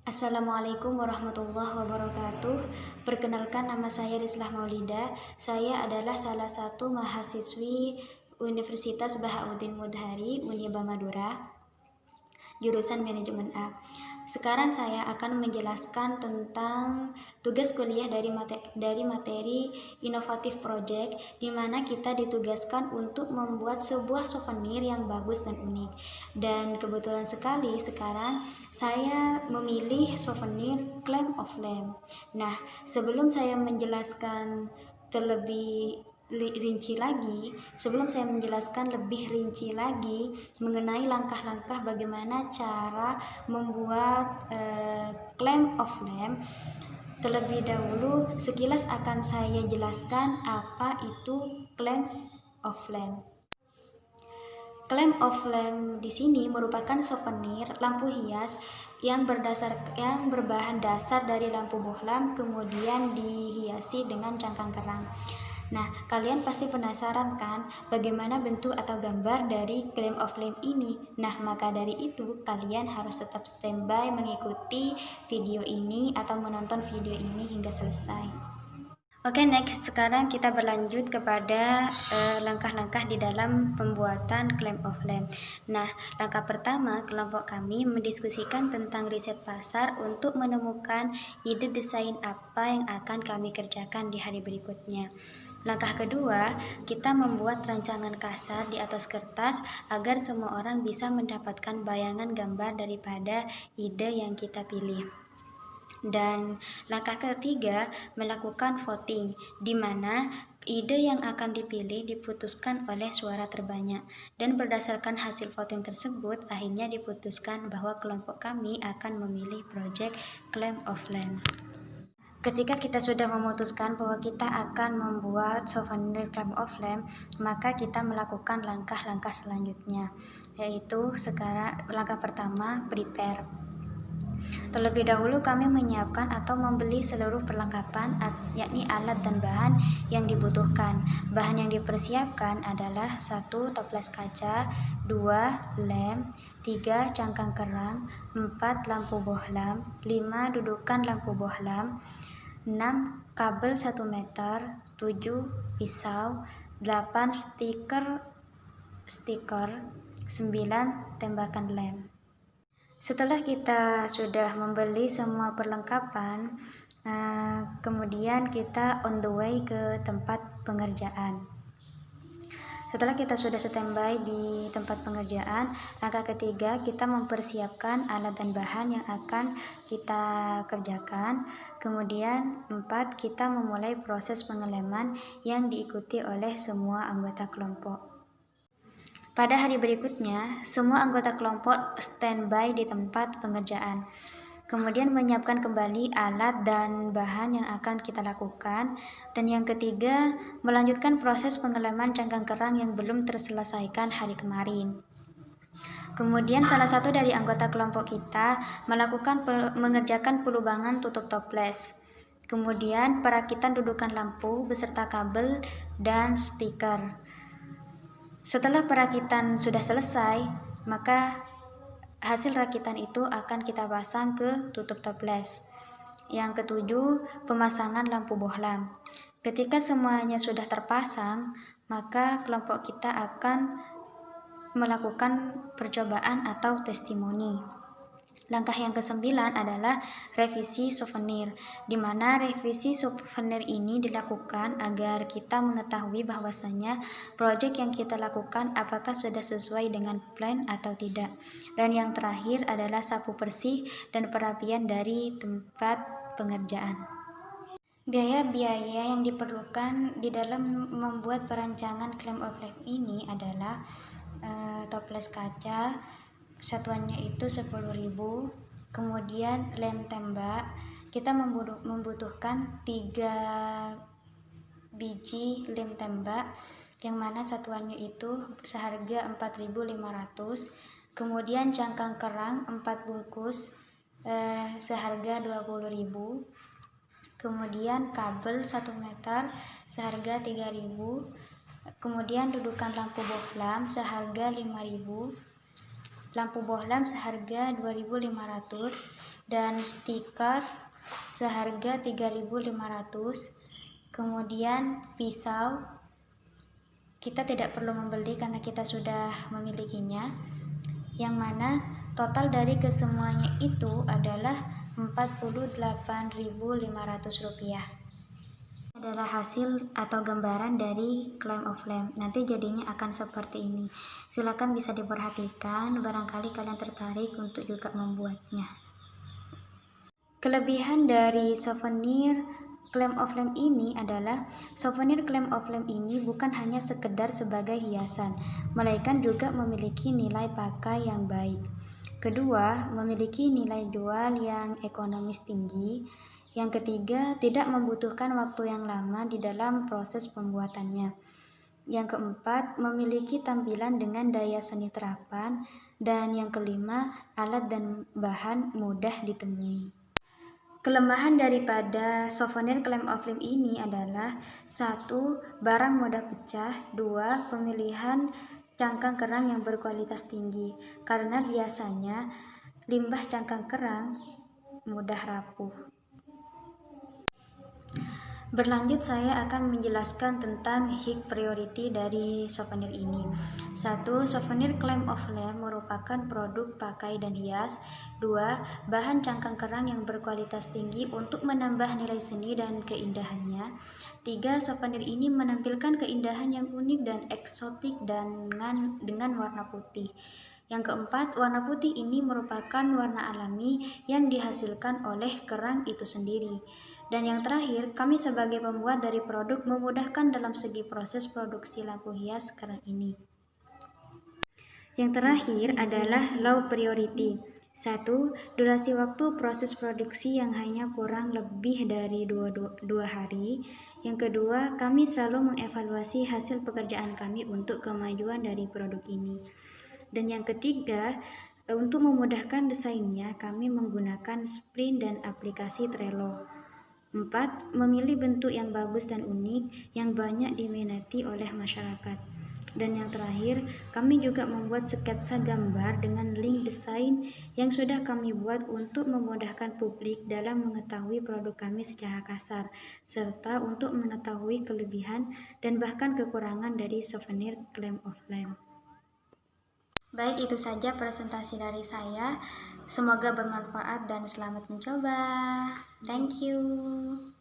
Assalamualaikum warahmatullahi wabarakatuh. Perkenalkan, nama saya Rislah Maulida. Saya adalah salah satu mahasiswi Universitas Bahauddin Mudhari, Uniba Madura, jurusan Manajemen A. Sekarang saya akan menjelaskan tentang tugas kuliah dari materi inovatif project, di mana kita ditugaskan untuk membuat sebuah souvenir yang bagus dan unik. Dan kebetulan sekali sekarang saya memilih souvenir Claim of Lamb. Nah, sebelum saya menjelaskan terlebih sebelum saya menjelaskan lebih rinci lagi mengenai langkah-langkah bagaimana cara membuat claim of lamb, terlebih dahulu sekilas akan saya jelaskan apa itu claim of lamb. Claim of lamb di sini merupakan souvenir lampu hias yang berbahan dasar dari lampu bohlam, kemudian dihiasi dengan cangkang kerang. Nah, kalian pasti penasaran kan bagaimana bentuk atau gambar dari claim of lamb ini? Nah, maka dari itu kalian harus tetap standby mengikuti video ini atau menonton video ini hingga selesai. Oke, next, sekarang kita berlanjut kepada langkah-langkah di dalam pembuatan claim of lamb. Nah, langkah pertama, kelompok kami mendiskusikan tentang riset pasar untuk menemukan ide desain apa yang akan kami kerjakan di hari berikutnya. Langkah kedua, kita membuat rancangan kasar di atas kertas agar semua orang bisa mendapatkan bayangan gambar daripada ide yang kita pilih. Dan langkah ketiga, melakukan voting, di mana ide yang akan dipilih diputuskan oleh suara terbanyak, dan berdasarkan hasil voting tersebut akhirnya diputuskan bahwa kelompok kami akan memilih project Claim of Land. Ketika kita sudah memutuskan bahwa kita akan membuat souvenir Claim of Lamb, maka kita melakukan langkah-langkah selanjutnya, yaitu sekarang langkah pertama, prepare. Terlebih dahulu kami menyiapkan atau membeli seluruh perlengkapan, yakni alat dan bahan yang dibutuhkan. Bahan yang dipersiapkan adalah 1 toples kaca, 2 lem, 3 cangkang kerang, 4 lampu bohlam, 5 dudukan lampu bohlam, 6 kabel 1 meter, 7 pisau, 8 stiker, 9 tembakan lem. Setelah kita sudah membeli semua perlengkapan, kemudian kita on the way ke tempat pengerjaan. Setelah kita sudah standby di tempat pengerjaan, langkah ketiga kita mempersiapkan alat dan bahan yang akan kita kerjakan. Kemudian 4, kita memulai proses pengeleman yang diikuti oleh semua anggota kelompok. Pada hari berikutnya, semua anggota kelompok standby di tempat pengerjaan. Kemudian menyiapkan kembali alat dan bahan yang akan kita lakukan. Dan yang ketiga, melanjutkan proses pengeleman cangkang kerang yang belum terselesaikan hari kemarin. Kemudian salah satu dari anggota kelompok kita mengerjakan pelubangan tutup toples. Kemudian perakitan dudukan lampu beserta kabel dan stiker. Setelah perakitan sudah selesai, maka hasil rakitan itu akan kita pasang ke tutup toples. Yang ketujuh, pemasangan lampu bohlam. Ketika semuanya sudah terpasang, maka kelompok kita akan melakukan percobaan atau testimoni. Langkah yang ke-9 adalah revisi souvenir, di mana revisi souvenir ini dilakukan agar kita mengetahui bahwasanya proyek yang kita lakukan apakah sudah sesuai dengan plan atau tidak. Dan yang terakhir adalah sapu bersih dan perapian dari tempat pengerjaan. Biaya-biaya yang diperlukan di dalam membuat perancangan Claim of Lamb ini adalah toples kaca, satuannya itu 10.000. Kemudian lem tembak, kita membutuhkan 3 biji lem tembak yang mana satuannya itu seharga 4.500. Kemudian cangkang kerang 4 bungkus seharga 20.000. Kemudian kabel 1 meter seharga 3.000. Kemudian dudukan lampu bohlam seharga 5.000. Lampu bohlam seharga 2.500, dan stiker seharga 3.500. Kemudian pisau, kita tidak perlu membeli karena kita sudah memilikinya, yang mana total dari kesemuanya itu adalah Rp48.500. Adalah hasil atau gambaran dari claim of flame. Nanti jadinya akan seperti ini. Silakan bisa diperhatikan, barangkali kalian tertarik untuk juga membuatnya. Kelebihan dari souvenir claim of flame ini adalah souvenir claim of flame ini bukan hanya sekedar sebagai hiasan, melainkan juga memiliki nilai pakai yang baik. Kedua, memiliki nilai jual yang ekonomis tinggi. Yang ketiga, tidak membutuhkan waktu yang lama di dalam proses pembuatannya. Yang keempat, memiliki tampilan dengan daya seni terapan. Dan yang kelima, alat dan bahan mudah ditemui. Kelemahan daripada souvenir claim of flame ini adalah 1. Barang mudah pecah. 2. Pemilihan cangkang kerang yang berkualitas tinggi, karena biasanya limbah cangkang kerang mudah rapuh. Berlanjut, saya akan menjelaskan tentang high priority dari souvenir ini. 1. Souvenir claim of flame merupakan produk pakai dan hias. 2. Bahan cangkang kerang yang berkualitas tinggi untuk menambah nilai seni dan keindahannya. 3. Souvenir ini menampilkan keindahan yang unik dan eksotik dengan warna putih. Yang keempat, warna putih ini merupakan warna alami yang dihasilkan oleh kerang itu sendiri. Dan yang terakhir, kami sebagai pembuat dari produk memudahkan dalam segi proses produksi lampu hias kerang ini. Yang terakhir adalah low priority. 1. Durasi waktu proses produksi yang hanya kurang lebih dari 2 hari. Yang kedua, kami selalu mengevaluasi hasil pekerjaan kami untuk kemajuan dari produk ini. Dan yang ketiga, untuk memudahkan desainnya, kami menggunakan sprint dan aplikasi Trello. 4. Memilih bentuk yang bagus dan unik yang banyak diminati oleh masyarakat. Dan yang terakhir, kami juga membuat sketsa gambar dengan link desain yang sudah kami buat untuk memudahkan publik dalam mengetahui produk kami secara kasar, serta untuk mengetahui kelebihan dan bahkan kekurangan dari souvenir claim of flame. Baik, itu saja presentasi dari saya. Semoga bermanfaat dan selamat mencoba. Thank you.